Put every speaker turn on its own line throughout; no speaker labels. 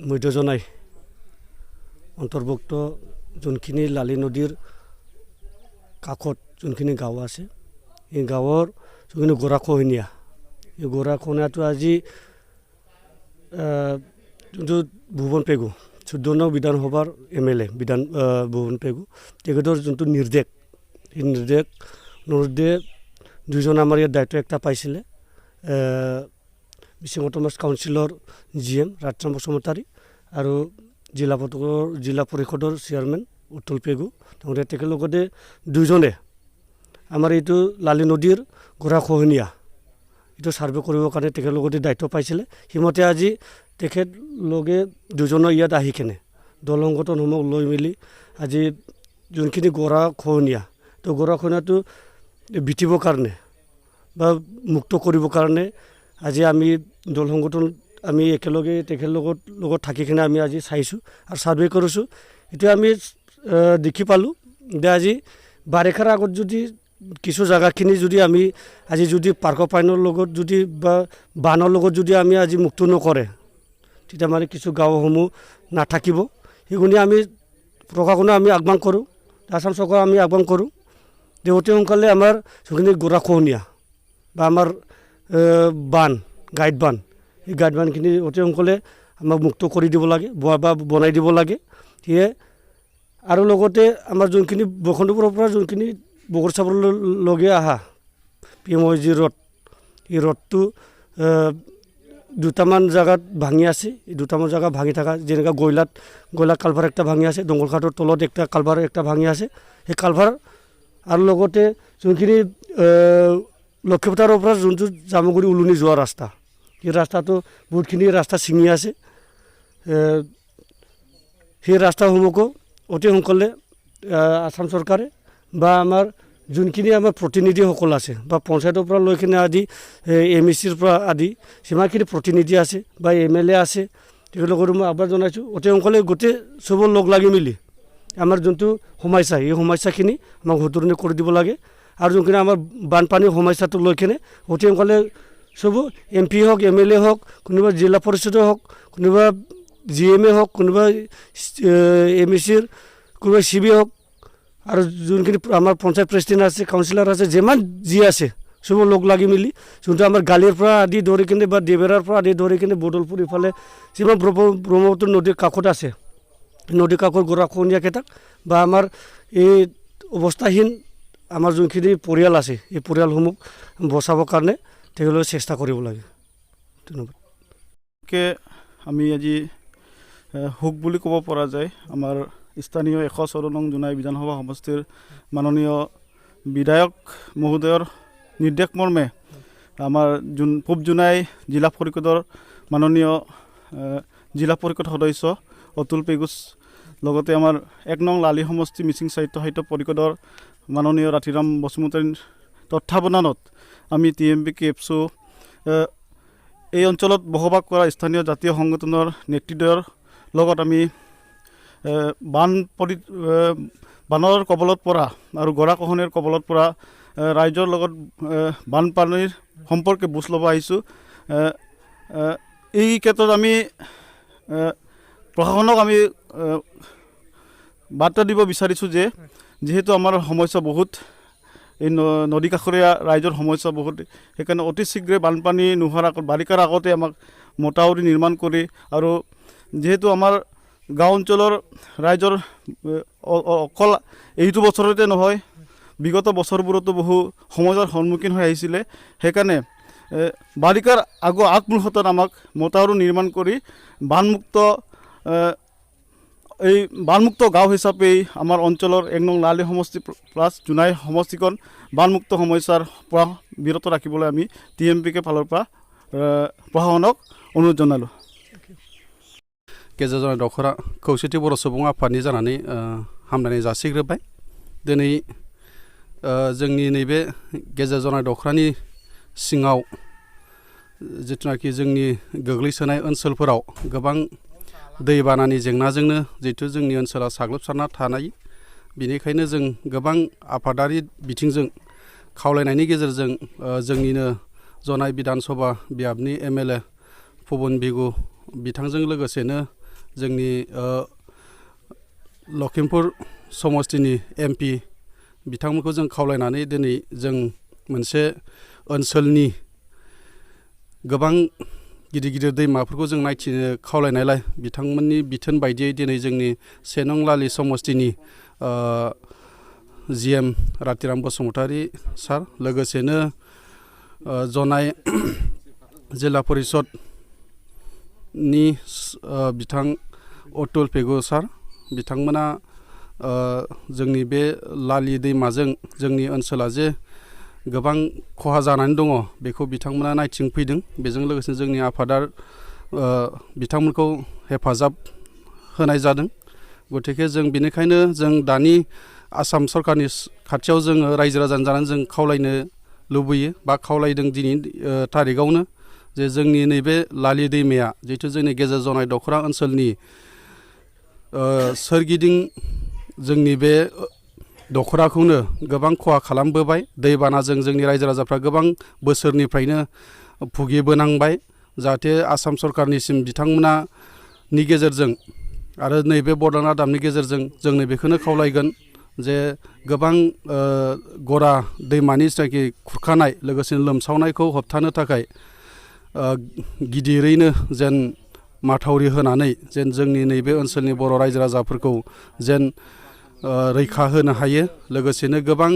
মধ্যজনাই অন্তৰ্ভুক্ত যোনখিনি লালি নদীৰ কাষত যোনখিনি গাঁও আছে এই গাঁৱৰ যোনখিনি গৰাখহনীয়া এই গৰাখহনীয়াটো আজি যোনটো ভুৱন পেগু 14 নং বিধানসভাৰ MLA ভুৱন পেগু তেখেতৰ যোনটো নিৰ্দেশ এই নিৰ্দেশ দুজন আমাৰ ইয়াত দায়িত্ব একটা পাইছিলে মিচিং অট'নমাছ কাউন্সিলৰ GM ৰাজৰাম বসুমতাৰী আৰু জিলা পৰিষদৰ চেয়াৰমেন উত্তল পেগু তেখেতৰ লগতে দুজনে আমাৰ এইটো লালি নদীৰ গৰাখহনীয়া এইটো ছাৰ্ভে কৰিবৰ কাৰণে তেখেতৰ লগতে দায়িত্ব পাইছিলে সিমতে আজি তেখেতলোকে দুজনৰ ইয়াত আহি কেনে দলংগঠনসমূহ লৈ মেলি আজি যোনখিনি গৰাখহনীয়া তো গৰাখহনীয়াটো বিটিবৰ কাৰণে বা মুক্ত কৰিবৰ কাৰণে আজি আমি দল সংগঠন আমি একেলগে তেখেতৰ লগত থাকি কিনে আমি আজি চাইছোঁ আৰু ছাৰ্ভে কৰিছোঁ এতিয়া আমি দেখি পালোঁ যে আজি বাৰিষাৰ আগত যদি কিছু জায়গাখিনি যদি আমি আজি যদি পাৰ্কপাইনৰ লগত যদি বা বানৰ লগত যদি আমি আজি মুক্ত নকৰে তেতিয়া মানে কিছু গাঁওসমূহ নাথাকিব সেইগুণে আমি প্ৰশাসনে আমি আহ্বান কৰোঁ আসাম চৰকাৰ আমি আহ্বান কৰোঁ যে অতি সোনকালে আমাৰ যোনখিনি গৰাখহনীয়া বা আমাৰ গাইড বান এই গাইড বানখিনি অতি সোনকালে আমাক মুক্ত কৰি দিব লাগে বা বনাই দিব লাগে সেয়ে আৰু লগতে আমাৰ যোনখিনি বসন্তপুৰৰ পৰা যোনখিনি বগৰচাপৰলৈকে অহা PMOG ৰোড এই ৰোডটো দুটামান জায়গাত ভাঙি আছে এই দুটামান জায়গা ভাঙি থকা যেনেকৈ গয়লাত কালভাৰ একটা ভাঙি আছে দংগলঘাটৰ তলত একটা কালভাৰ একটা ভাঙি আছে সেই কালভাৰ আৰু লগতে যোনখিনি লক্ষীপথাৰৰ পৰা যোনটো জামুগুৰি উলনি যোৱা ৰাস্তা এই ৰাস্তাটো বহুতখিনি ৰাস্তা ছিঙি আছে সেই ৰাস্তাসমূহকো অতি সোনকালে আসাম চৰকাৰে বা আমাৰ যোনখিনি আমাৰ প্ৰতিনিধিসকল আছে বা পঞ্চায়তৰ পৰা লৈ কিনে আদি MECৰ পৰা আদি যিমানখিনি প্ৰতিনিধি আছে বা MLA আছে তেওঁলোকৰ মই আহ্বান জনাইছোঁ অতি সোনকালে গোটেই চবৰ লগ লাগি মেলি আমাৰ যোনটো সমস্যা এই সমস্যাখিনি আমাক শুধৰণি কৰি দিব লাগে আৰু যোনখিনি আমাৰ বানপানীৰ সমস্যাটো লৈ কিনে অতি সোনকালে চব MP হওক MLA হওক কোনোবা জিলা পৰিষদে হওক কোনোবা GMA হওক কোনোবা MECৰ কোনোবা CB হওক আৰু যোনখিনি আমাৰ পঞ্চায়ত প্ৰেচিডেণ্ট আছে কাউন্সিলৰ আছে যিমান যি আছে চব লগ লাগি মেলি যোনটো আমাৰ গালিৰ পৰা আদি ধৰি কিনে বা দেবেৰাৰ পৰা আদি ধৰি কিনে বদলপুৰ ইফালে যিমান ব্ৰহ্মপুত্ৰ নদীৰ কাষত আছে নদীৰ কাষৰ গৰাখহনীয়াকেইটাক বা আমাৰ এই অৱস্থাহীন আমাৰ যোনখিনি পৰিয়াল আছে এই পৰিয়ালসমূহ বচাবৰ কাৰণে তেওঁলোকে চেষ্টা কৰিব লাগে ধন্যবাদ
আমি আজি হুক বুলি ক'ব পৰা যায় আমাৰ স্থানীয় 114 নং জোনাই বিধানসভা সমষ্টিৰ মাননীয় বিধায়ক মহোদয়ৰ নিৰ্দেশ মৰ্মে আমাৰ পূব জোনাই জিলা পৰিষদৰ মাননীয় জিলা পৰিষদ সদস্য অতুল পেগুছ লগতে আমাৰ 1 নং লালি সমষ্টি মিচিং সাহিত্য পৰিষদৰ মাননীয় ৰাতিৰাম বসুমতাৰীৰ তত্ত্বাৱধানত আমি TMB-KFSO এই অঞ্চলত বসবাস কৰা স্থানীয় জাতীয় সংগঠনৰ নেতৃত্বৰ লগত আমি বানৰ কবলত পৰা আৰু গৰাখহনীয়াৰ কবলত পৰা ৰাইজৰ লগত বানপানীৰ সম্পৰ্কে বুজ ল'ব আহিছোঁ এই ক্ষেত্ৰত আমি প্ৰশাসনক আমি বাৰ্তা দিব বিচাৰিছোঁ যে যেহেতু আমাৰ সমস্যা বহুত এই নদী কাষৰীয়া ৰাইজৰ সমস্যা বহুত সেইকাৰণে অতি শীঘ্ৰে বানপানী নোহোৱাৰ আগত বাৰিষাৰ আগতে আমাক মথাউৰি নিৰ্মাণ কৰি আৰু যেহেতু আমাৰ গাঁও অঞ্চলৰ ৰাইজৰ অকল এইটো বছৰতে নহয় বিগত বছৰবোৰতো বহু সমস্যাৰ সন্মুখীন হৈ আহিছিলে সেইকাৰণে বাৰিষাৰ আগমুহূৰ্তত আমাক মথাউৰি নিৰ্মাণ কৰি বানমুক্ত গাঁও হিচাপে আমাৰ অঞ্চলৰ 1 নং লালি সমষ্টি প্লাছ জোনাই সমষ্টিখন বানমুক্ত সমস্যাৰ পৰা বিৰত ৰাখিবলৈ আমি TMB-কে ফালৰ পৰা প্ৰশাসনক অনুৰোধ জনালোঁ
गेजेर जानाय दखरा खौसेथि बर' सुबुं आफादनि जानानै हामलायनाय जासिग्रोबाय दिनै जोंनि नैबे गेजेर जानाय दखरानि सिङाव जिथुनाखि जोंनि गोग्लैसोनाय ओनसोलफोराव गोबां दैबानानि जेंनाजोंनो जिहेतु जोंनि ओनसोला साग्लोबसारना थानाय बेनिखायनो जों गोबां आफादारि बिथिंजों खावलायनायनि गेजेरजों जोंनिनो जनाय बिधानसभा बियाबनि MLA भुवन पेगु बिथांजों लोगोसेनो जोंनि लखिमपुर समस्तिनि MP बिथांमोनखौ जों खावलायनानै दिनै जों मोनसे ओनसोलनि गोबां गिदिर गिदिर दैमाफोरखौ जों नायथिनो खावलायनायलाय बिथांमोननि बिथोन बायदियै दिनै जोंनि 1 नं लालि समस्तिनि GM रातिराम बसुमतारी सार लोगोसेनो जनाय जिल्ला परिषदनि बिथां अतुल पेगु सार बिथांमोना जोंनि बे लालि दैमाजों जोंनि ओनसोला जे गोबां खहा जानानै दङ बेखौ बिथांमोना नायथिंफैदों बेजों लोगोसे जोंनि आफादार बिथांमोनखौ हेफाजाब होनाय जादों गतिके जों बेनिखायनो जों दानि आसाम सरकारनि खाथियाव जोङो रायजो राजानि जानानै जों खावलायनो लुबैयो बा खावलायदों दिनै थारिखआवनो जे जोंनि नैबे लालि दैमाया जिहेतु जोंनि गेजेर जनाय दख'रा ओनसोलनि सोरगिदिं जोंनि बे दख'राखौनो गोबां खहा खालामबोबाय दैबानाजों जोंनि रायजो राजाफ्रा गोबां बोसोरनिफ्रायनो भुगिबोनांबाय जाहाथे आसाम सरकारनिसिम बिथांमोना नि गेजेरजों आरो नैबे बड'लेण्ड रादाबनि गेजेरजों जों नैबेखौनो खावलायगोन जे गोबां गरा दैमानि जायखि खुरखानाय लोगोसेनो लोमसावनायखौ होबथानो थाखाय गिदिरैनो जेन माथावरि होनानै जेन जोंनि नैबे ओनसोलनि बर' रायजो राजाफोरखौ जेन रैखा होनो हायो लोगोसेनो गोबां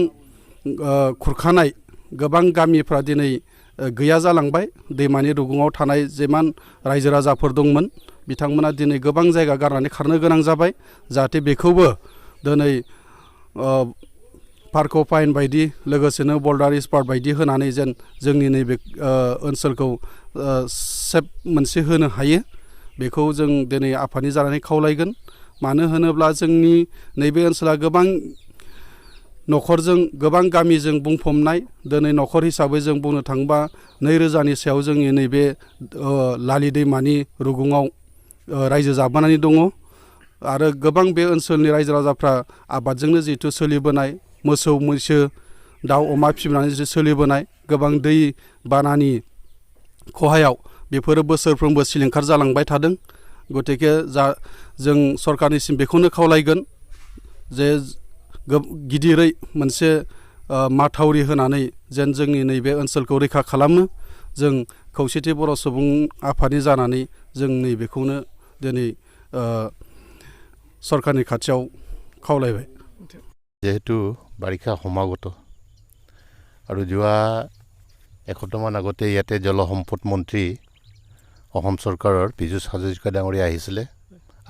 खुरखानाय गोबां गामिफ्रा दिनै गैया जालांबाय दैमानि रुगुङाव थानाय जेमान रायजो राजाफोर दंमोन बिथांमोना दिनै गोबां जायगा गारनानै खारनो गोनां जाबाय जाहाथे बेखौबो दिनै पार्क पाइन बायदि लोगोसेनो बल्डार स्पार्ट बायदि होनानै जेन जोंनि नैबे ओनसोलखौ सेफ मोनसे होनो हायो बेखौ जों दिनै आफादनि जानानै खावलायगोन मानो होनोब्ला जोंनि नैबे ओनसोला गोबां न'खरजों गोबां गामिजों बुंफबनाय दिनै न'खर हिसाबै जों बुंनो थाङोबा 2000नि सायाव जोंनि नैबे लालि दैमानि रुगुङाव रायजो जाबोनानै दङ आरो गोबां बे ओनसोलनि रायजो राजाफ्रा आबादजोंनो जिहेतु सोलिबोनाय मोसौ मैसो दाउ अमा फिसिनानै सोलिबोनाय गोबां दै बानानि खहायाव बेफोरो बोसोरफ्रोमबो सिलिंखार जालांबाय थादों गतिके जों सरकारनिसिम बेखौनो खावलायगोन जे गिदिरै मोनसे माथावरि होनानै जेन जोंनि नैबे ओनसोलखौ रैखा खालामो जों खौसेथि बर' सुबुं आफादनि जानानै जों नैबेखौनो दिनै सरकारनि खाथियाव खावलायबाय
যেহেতু বাৰিষা সমাগত আৰু যোৱা এসপ্তাহমান আগতে ইয়াতে জলসম্পদ মন্ত্ৰী অসম চৰকাৰৰ পীযুষ হাজৰিকা ডাঙৰীয়া আহিছিলে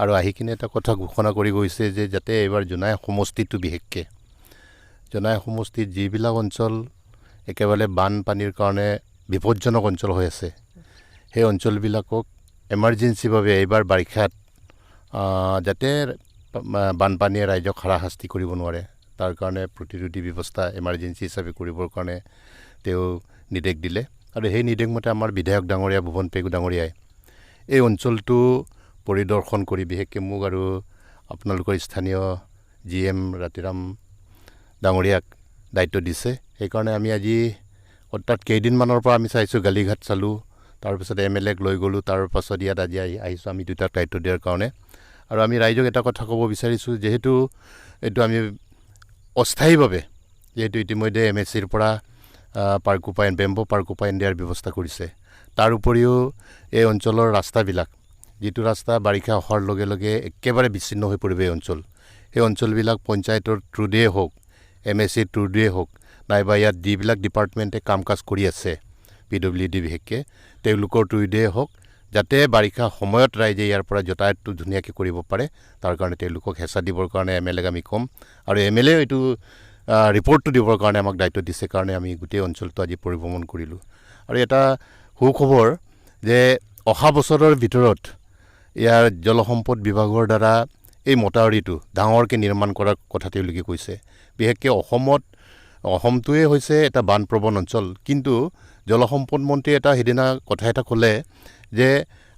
আৰু আহি কিনে এটা কথা ঘোষণা কৰি গৈছে যে যাতে এইবাৰ জোনাই সমষ্টিটো বিশেষকৈ জোনাই সমষ্টিত যিবিলাক অঞ্চল একেবাৰে বানপানীৰ কাৰণে বিপদজনক অঞ্চল হৈ আছে সেই অঞ্চলবিলাকক এমাৰ্জেঞ্চিভাৱে এইবাৰ বাৰিষাত যাতে বানপানীয়ে ৰাইজক হাৰাশাস্তি কৰিব নোৱাৰে তাৰ কাৰণে প্ৰতিৰোধী ব্যৱস্থা এমাৰ্জেঞ্চি হিচাপে কৰিবৰ কাৰণে তেওঁ নিৰ্দেশ দিলে আৰু সেই নিৰ্দেশমতে আমাৰ বিধায়ক ডাঙৰীয়া ভুৱন পেগু ডাঙৰীয়াই এই অঞ্চলটো পৰিদৰ্শন কৰি বিশেষকৈ মোক আৰু আপোনালোকৰ স্থানীয় GM ৰাতিৰাম ডাঙৰীয়াক দায়িত্ব দিছে সেইকাৰণে আমি আজি অৰ্থাৎ কেইদিনমানৰ পৰা আমি চাইছোঁ গালিঘাট চালোঁ তাৰপিছত MLAক লৈ গ'লোঁ তাৰ পাছত ইয়াত আজি আহিছোঁ আমি দুটাক দায়িত্ব দিয়াৰ কাৰণে আৰু আমি ৰাইজক এটা কথা ক'ব বিচাৰিছোঁ যিহেতু এইটো আমি অস্থায়ীভাৱে যিহেতু ইতিমধ্যে MSCৰ পৰা পাৰ্কোপাইন বেম্বো পাৰ্কোপাইন দিয়াৰ ব্যৱস্থা কৰিছে তাৰ উপৰিও এই অঞ্চলৰ ৰাস্তাবিলাক যিটো ৰাস্তা বাৰিষা অহাৰ লগে লগে একেবাৰে বিচ্ছিন্ন হৈ পৰিব এই অঞ্চল সেই অঞ্চলবিলাক পঞ্চায়তৰ থ্ৰুদিয়ে হওক MSCৰ থ্ৰুদিয়ে হওক নাইবা ইয়াত যিবিলাক ডিপাৰ্টমেণ্টে কাম কাজ কৰি আছে PWD বিশেষকৈ তেওঁলোকৰ থ্ৰুদিয়ে হওক যাতে বাৰিষা সময়ত ৰাইজে ইয়াৰ পৰা যাতায়াতটো ধুনীয়াকৈ কৰিব পাৰে তাৰ কাৰণে তেওঁলোকক হেঁচা দিবৰ কাৰণে MLAক আমি ক'ম আৰু MLA এইটো ৰিপৰ্টটো দিবৰ কাৰণে আমাক দায়িত্ব দিছে কাৰণে আমি গোটেই অঞ্চলটো আজি পৰিভ্ৰমণ কৰিলোঁ আৰু এটা সুখবৰ যে অহা বছৰৰ ভিতৰত ইয়াৰ জলসম্পদ বিভাগৰ দ্বাৰা এই মথাউৰিটো ডাঙৰকৈ নিৰ্মাণ কৰাৰ কথা তেওঁলোকে কৈছে বিশেষকৈ অসমটোৱে হৈছে এটা বানপ্ৰৱণ অঞ্চল কিন্তু জলসম্পদ মন্ত্ৰী এটা সেইদিনা কথা এটা ক'লে যে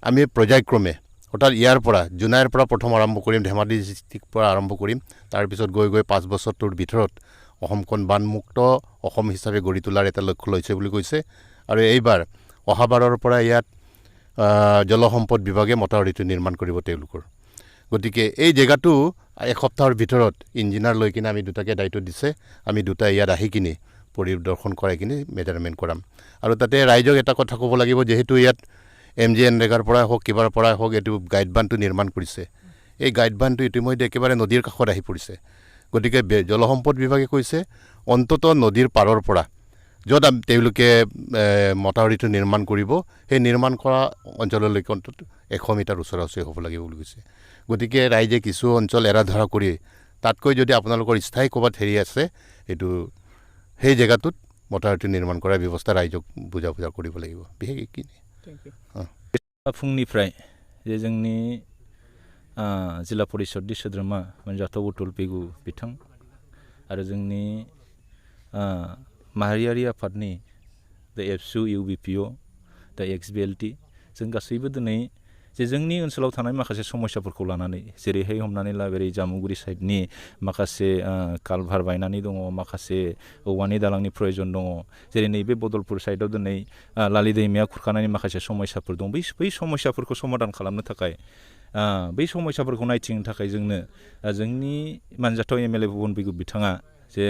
আমি পৰ্যায়ক্ৰমে অৰ্থাৎ ইয়াৰ পৰা জোনাইৰ পৰা প্ৰথম আৰম্ভ কৰিম ধেমাজি ডিষ্ট্ৰিক্টৰ পৰা আৰম্ভ কৰিম তাৰপিছত গৈ 5 বছৰটোৰ ভিতৰত অসমখন বানমুক্ত অসম হিচাপে গঢ়ি তোলাৰ এটা লক্ষ্য লৈছে বুলি কৈছে আৰু এইবাৰ অহাবাৰৰ পৰা ইয়াত জলসম্পদ বিভাগে মথাউৰিটো নিৰ্মাণ কৰিব তেওঁলোকৰ গতিকে এই জেগাটো এসপ্তাহৰ ভিতৰত ইঞ্জিনিয়াৰ লৈ কিনে আমি দুটাকে দায়িত্ব দিছে আমি দুটা ইয়াত আহি কিনে পৰিদৰ্শন কৰাই কিনে মেজাৰমেণ্ট কৰাম আৰু তাতে ৰাইজক এটা কথা ক'ব লাগিব যিহেতু ইয়াত MGNৰেগাৰ পৰাই হওক কিবাৰ পৰাই হওক এইটো গাইড বান্ধটো নিৰ্মাণ কৰিছে এই গাইড বান্ধটো ইতিমধ্যে একেবাৰে নদীৰ কাষত আহি পৰিছে গতিকে জলসম্পদ বিভাগে কৈছে অন্তত নদীৰ পাৰৰ পৰা য'ত তেওঁলোকে মথাউৰিটো নিৰ্মাণ কৰিব সেই নিৰ্মাণ কৰা অঞ্চললৈকে অন্তত 100 মিটাৰ ওচৰা ওচৰি হ'ব লাগিব বুলি কৈছে গতিকে ৰাইজে কিছু অঞ্চল এৰা ধৰা কৰি তাতকৈ যদি আপোনালোকৰ স্থায়ী ক'ৰবাত হেৰি আছে এইটো সেই জেগাটোত মথাউৰিটো নিৰ্মাণ কৰাৰ ব্যৱস্থা ৰাইজক বুজা কৰিব লাগিব বিশেষ কি
फुंनिफ्राय जे जोंनि जिल्ला परिषदनि सोद्रोमा मोनजाथाव उतुल पेगु बिथां आरो जोंनि माहारियारि आफादनि दा एबसु UBPO दा XBLT जों गासैबो दिनै जे जोंनि ओनसोलाव थानाय माखासे समस्याफोरखौ लानानै जेरैहाय हमनानै ला बेरै जामुगुरि साइडनि माखासे कालभार बायनानै दङ माखासे औवानि दालांनि प्रयोजन दङ जेरै नैबे बदलपुर साइडआव दिनै लालि दैमाया खुरखानायनि माखासे समस्याफोर दं बै समस्याफोरखौ समाधान खालामनो थाखाय बै समस्याफोरखौ नायथिंनो थाखाय जोंनो जोंनि मानजाथाव MLA भुबन पेगु बिथाङा जे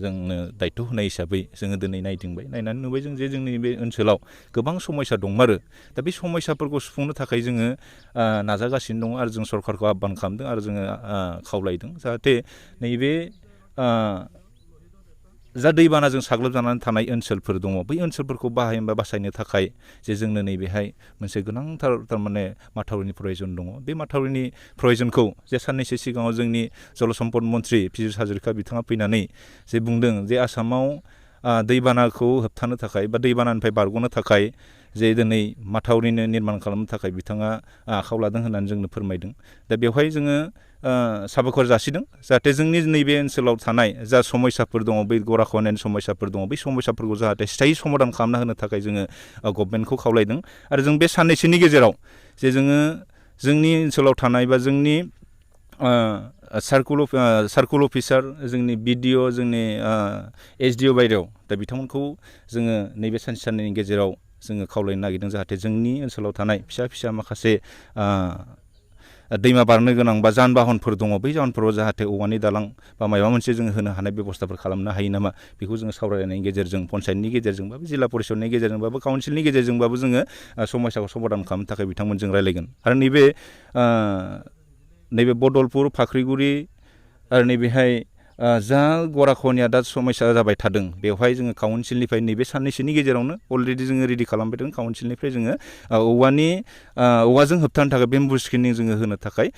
जोंनो दायित्व होनाय हिसाबै जोङो दिनै नायदिंबाय नायनानै नुबाय जों जे जोंनि बे ओनसोलाव गोबां समस्या दंमारो दा बे समस्याफोरखौ सुफुंनो थाखाय जोङो नाजागासिनो दङ आरो जों सरकारखौ आह्वान खालामदों आरो जोङो खावलायदों जाहाथे नैबे जा दैबानाजों साग्लोबजानानै थानाय ओनसोलफोर दङ बै ओनसोलफोरखौ बासायनो थाखाय जे जोंनो नैबेहाय मोनसे गोनांथार थारमाने माथावरिनि प्रयोजन दङ बे माथावरिनि प्रयोजनखौ जे साननैसो सिगाङाव जोंनि जलसम्पद मन्त्रि पीयूष हाजरिका बिथाङा फैनानै जे बुंदों जे आसामाव दैबानाखौ होबथानो थाखाय बा दैबानानिफ्राय बारग'नो थाखाय जे दिनै माथावरिनो निर्माण खालामनो थाखाय बिथाङा आखायाव लादों होननानै जोंनो फोरमायदों दा बेवहाय जोङो साबायखर जासिदों जाहाथे जोंनि नैबे ओनसोलाव थानाय जा समस्याफोर दङ बै गराखहनायनि समस्याफोर दङ बै समस्याफोरखौ जाहाथे स्थायी समाधान खालामना होनो थाखाय जोङो गभर्नमेन्टखौ खावलायदों आरो जों बे साननैसोनि गेजेराव जे जोङो जोंनि ओनसोलाव थानाय बा जोंनि सार्कुल अफिसार जोंनि BDO जोंनि SDO बायदियाव दा बिथांमोनखौ जोङो नैबे साननैनि गेजेराव जोङो खावलायनो नागिरदों जाहाथे जोंनि ओनसोलाव थानाय फिसा माखासे दैमा बारनो गोनां बा जान बाहनफोर दङ बै जाहोनफोराव जाहाथे औवानि दालां बा माबा मोनसे जोङो होनो हानाय बेबस्थाफोर खालामनो हायो नामा बेखौ जोङो सावरायनायनि गेजेरजों पन्सायतनि गेजेरजोंबाबो जिल्ला परिषदनि गेजेरजोंबाबो काउन्सिलनि गेजेरजोंबाबो जोङो समस्याखौ समाधान खालामनो थाखाय बिथांमोनजों रायलायगोन आरो नैबे बदलपुर फाख्रिगुरि आरो नैबेहाय जा गराखहनिया दा समस्या जाबाय थादों बेवहाय जोङो काउन्सिलनिफ्राय नैबे साननैसोनि गेजेरावनो अलरेडि जोङो रेडि खालामबाय दं काउन्सिलनिफ्राय जोङो औवाजों होबथानो थाखाय बेम्बु स्क्रिनिं जोङो होनो थाखाय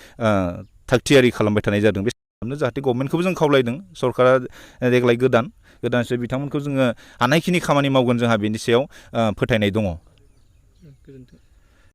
थागथियारि खालामबाय थानाय जादों बे जाहाथे गभर्नमेन्टखौबो जों खावलायदों सरकारा देग्लाय गोदानसो बिथांमोनखौ जोङो हानायखिनि खामानि मावगोन जोंहा बेनि सायाव फोथायनाय दङ।